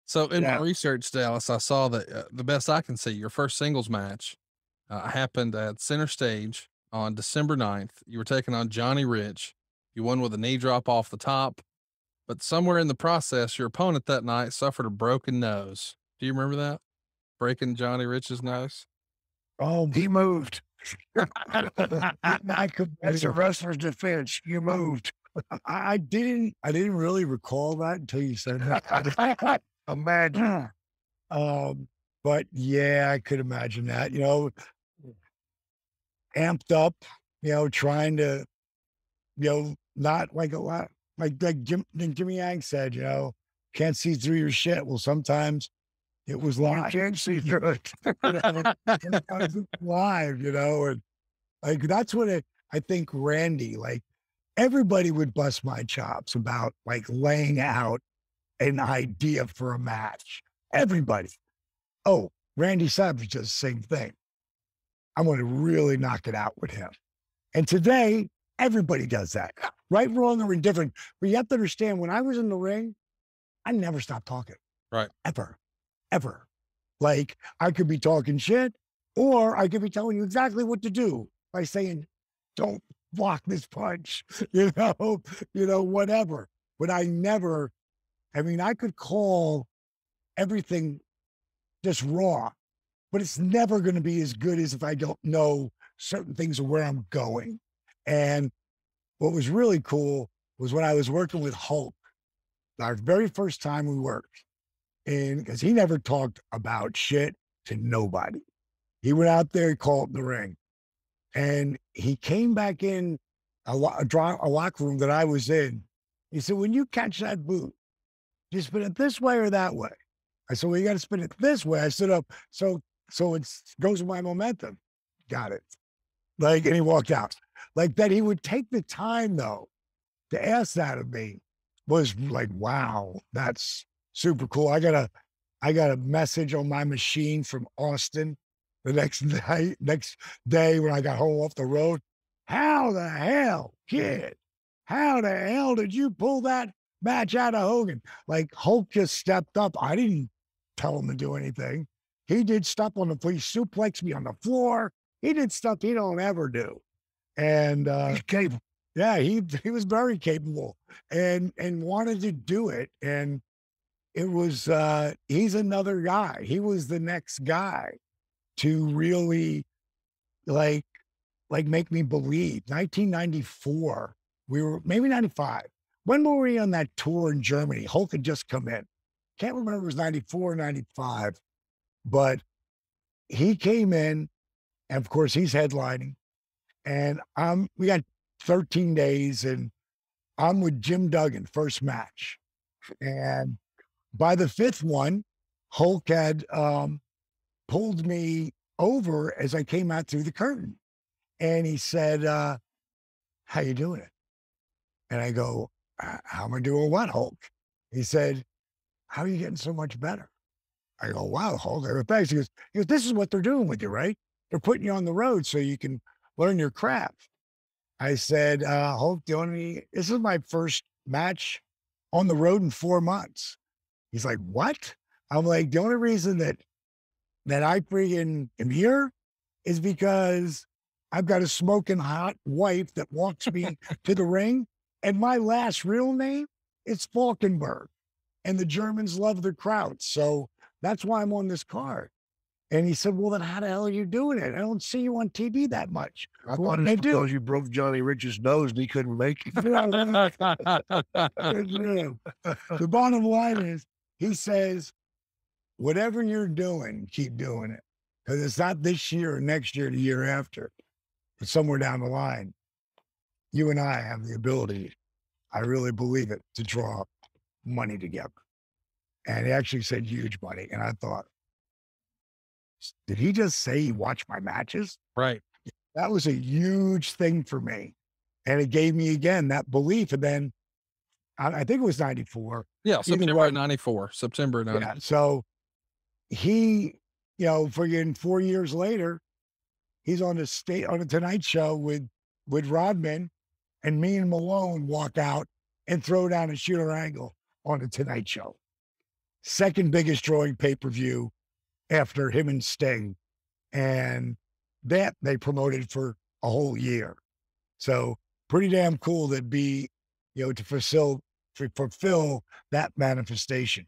So in my Yeah. research, Dallas, I saw that the best I can see, your first singles match happened at Center Stage on December 9th. You were taking on Johnny Rich. You won with a knee drop off the top, but somewhere in the process, your opponent that night suffered a broken nose. Do you remember that? Breaking Johnny Rich's nose? Oh, he moved. I could, as a wrestler's defense, you moved. I didn't really recall that until you said that. Imagine. Um, but yeah, I could imagine that, amped up, trying to, not like a lot, like Jimmy Yang said, can't see through your shit. Well, sometimes it was live. You can't see through it. Sometimes it's live, and like that's what I think Randy, like everybody would bust my chops about like laying out an idea for a match. Everybody. Oh, Randy Savage does the same thing. I'm going to really knock it out with him. And today, everybody does that. Right, wrong, or indifferent. But you have to understand, when I was in the ring, I never stopped talking. Right. Ever. Ever. Like, I could be talking shit, or I could be telling you exactly what to do by saying, don't block this punch, whatever. But I could call everything just raw, but it's never going to be as good as if I don't know certain things of where I'm going. And what was really cool was when I was working with Hulk, our very first time we worked, and because he never talked about shit to nobody. He went out there, he called the ring, and he came back in a locker room that I was in. He said, when you catch that boot, you spin it this way or that way. I said, well, you got to spin it this way. I stood up. So it goes with my momentum. Got it. Like, and he walked out. Like that he would take the time though to ask that of me was like, wow, that's super cool. I got a message on my machine from Austin the next day when I got home off the road. How the hell, kid? How the hell did you pull that match out of Hogan? Like Hulk just stepped up. I didn't tell him to do anything. He did stuff on the floor. He suplexed me on the floor. He did stuff he don't ever do. And he's capable. Yeah, he was very capable and wanted to do it. And it was he's another guy. He was the next guy to really like make me believe. 1994, we were maybe 95. When were we on that tour in Germany? Hulk had just come in. Can't remember if it was 94 or 95, but he came in, and of course he's headlining. And we got 13 days, and I'm with Jim Duggan, first match. And by the fifth one, Hulk had pulled me over as I came out through the curtain. And he said, how you doing it? And I go, how am I doing what, Hulk? He said, how are you getting so much better? I go, wow, Hulk. I go, thanks. He goes, this is what they're doing with you, right? They're putting you on the road so you can learn your craft. I said, Hulk, this is my first match on the road in 4 months. He's like, what? I'm like, the only reason that I freaking am here is because I've got a smoking hot wife that walks me to the ring. And my last real name is Falkenberg. And the Germans love their crowd. So that's why I'm on this card. And he said, well, then how the hell are you doing it? I don't see you on TV that much. I thought it's because you broke Johnny Rich's nose and he couldn't make it. The bottom line is, he says, whatever you're doing, keep doing it. Because it's not this year or next year or the year after. But somewhere down the line, you and I have the ability, I really believe it, to draw money together. And he actually said huge money. And I thought, did he just say he watched my matches? Right. That was a huge thing for me. And it gave me, again, that belief. And then I think it was 94. Yeah, September 94. September 94. Yeah, so he, friggin' 4 years later, he's on the Tonight Show with Rodman, and me and Malone walk out and throw down a shooter angle on the Tonight Show. second biggest drawing pay-per-view after him and Sting. And that they promoted for a whole year. So pretty damn cool to be, to fulfill that manifestation,